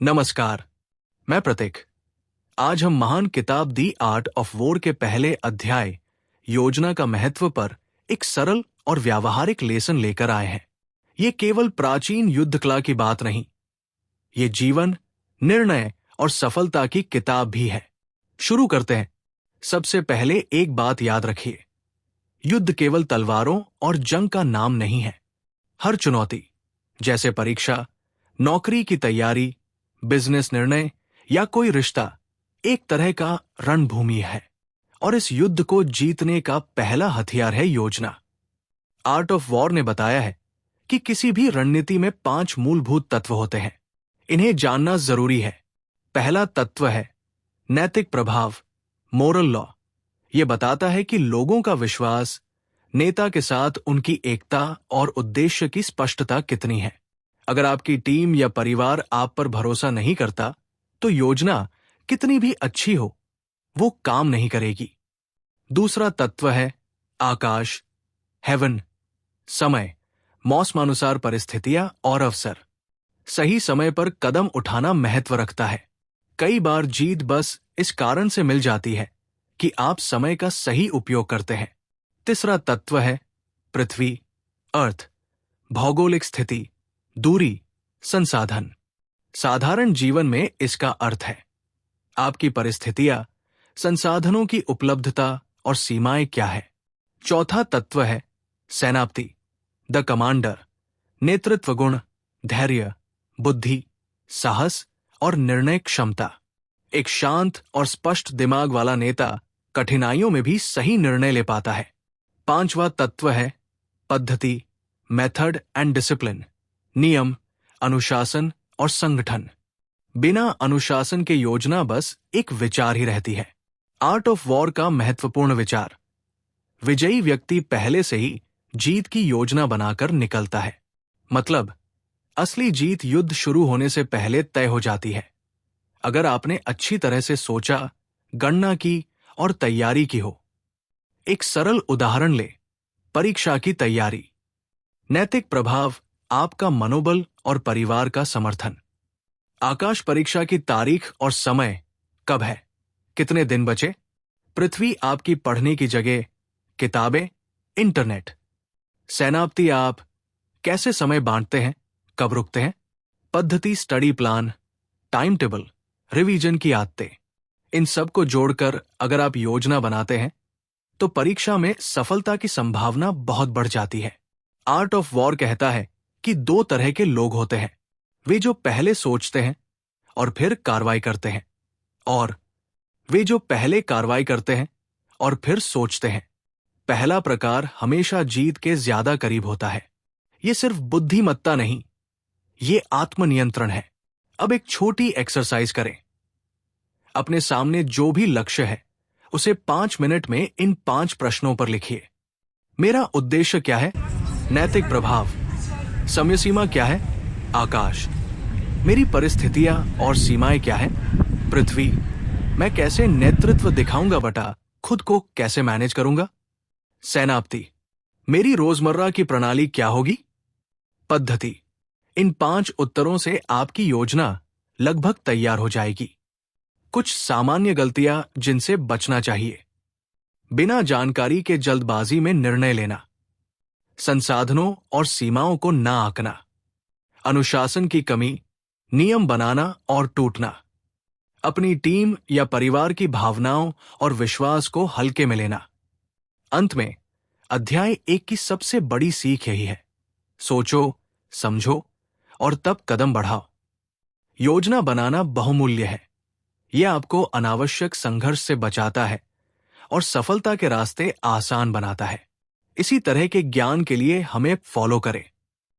नमस्कार, मैं प्रतीक। आज हम महान किताब दी आर्ट ऑफ वॉर के पहले अध्याय योजना का महत्व पर एक सरल और व्यावहारिक लेसन लेकर आए हैं। ये केवल प्राचीन युद्ध कला की बात नहीं, ये जीवन, निर्णय और सफलता की किताब भी है। शुरू करते हैं। सबसे पहले एक बात याद रखिए, युद्ध केवल तलवारों और जंग का नाम नहीं है। हर चुनौती, जैसे परीक्षा, नौकरी की तैयारी, बिजनेस निर्णय या कोई रिश्ता, एक तरह का रणभूमि है और इस युद्ध को जीतने का पहला हथियार है योजना। आर्ट ऑफ वॉर ने बताया है कि किसी भी रणनीति में 5 मूलभूत तत्व होते हैं। इन्हें जानना जरूरी है। पहला तत्व है नैतिक प्रभाव, मोरल लॉ। यह बताता है कि लोगों का विश्वास, नेता के साथ उनकी एकता और उद्देश्य की स्पष्टता कितनी है। अगर आपकी टीम या परिवार आप पर भरोसा नहीं करता, तो योजना कितनी भी अच्छी हो, वो काम नहीं करेगी। दूसरा तत्व है आकाश, हेवन। समय, मौसमानुसार परिस्थितियां और अवसर। सही समय पर कदम उठाना महत्व रखता है। कई बार जीत बस इस कारण से मिल जाती है कि आप समय का सही उपयोग करते हैं। तीसरा तत्व है पृथ्वी, अर्थ। भौगोलिक स्थिति, दूरी, संसाधन। साधारण जीवन में इसका अर्थ है आपकी परिस्थितियां, संसाधनों की उपलब्धता और सीमाएं क्या है। चौथा तत्व है सेनापति, द कमांडर। नेतृत्व गुण, धैर्य, बुद्धि, साहस और निर्णय क्षमता। एक शांत और स्पष्ट दिमाग वाला नेता कठिनाइयों में भी सही निर्णय ले पाता है। पांचवा तत्व है पद्धति, मेथड एंड डिसिप्लिन। नियम, अनुशासन और संगठन। बिना अनुशासन के योजना बस एक विचार ही रहती है। आर्ट ऑफ वॉर का महत्वपूर्ण विचार, विजयी व्यक्ति पहले से ही जीत की योजना बनाकर निकलता है। मतलब, असली जीत युद्ध शुरू होने से पहले तय हो जाती है। अगर आपने अच्छी तरह से सोचा, गणना की और तैयारी की हो। एक सरल उदाहरण ले, परीक्षा की तैयारी। नैतिक प्रभाव, आपका मनोबल और परिवार का समर्थन। आकाश, परीक्षा की तारीख और समय कब है, कितने दिन बचे। पृथ्वी, आपकी पढ़ने की जगह, किताबें, इंटरनेट। सेनापति, आप कैसे समय बांटते हैं, कब रुकते हैं। पद्धति, study plan, time table, revision की आदतें। इन सब को जोड़कर अगर आप योजना बनाते हैं, तो परीक्षा में सफलता की संभावना बहुत बढ़ जाती है। आर्ट ऑफ वॉर कहता है कि 2 तरह के लोग होते हैं, वे जो पहले सोचते हैं और फिर कार्रवाई करते हैं, और वे जो पहले कार्रवाई करते हैं और फिर सोचते हैं। पहला प्रकार हमेशा जीत के ज्यादा करीब होता है। ये सिर्फ बुद्धिमत्ता नहीं, ये आत्मनियंत्रण है। अब एक छोटी एक्सरसाइज करें। अपने सामने जो भी लक्ष्य है, उसे 5 मिनट में इन 5 प्रश्नों पर लिखिए। मेरा उद्देश्य क्या है, नैतिक प्रभाव। समय सीमा क्या है, आकाश। मेरी परिस्थितियां और सीमाएं क्या है, पृथ्वी। मैं कैसे नेतृत्व दिखाऊंगा बटा, खुद को कैसे मैनेज करूंगा। सेनापति, मेरी रोजमर्रा की प्रणाली क्या होगी। पद्धति, इन 5 उत्तरों से आपकी योजना लगभग तैयार हो जाएगी। कुछ सामान्य गलतियां जिनसे बचना चाहिए। बिना जानकारी के जल्दबाजी में निर्णय लेना। संसाधनों और सीमाओं को ना आंकना। अनुशासन की कमी, नियम बनाना और टूटना। अपनी टीम या परिवार की भावनाओं और विश्वास को हल्के में लेना। अंत में, अध्याय 1 की सबसे बड़ी सीख यही है, सोचो, समझो और तब कदम बढ़ाओ। योजना बनाना बहुमूल्य है। यह आपको अनावश्यक संघर्ष से बचाता है और सफलता के रास्ते आसान बनाता है। इसी तरह के ज्ञान के लिए हमें फॉलो करें।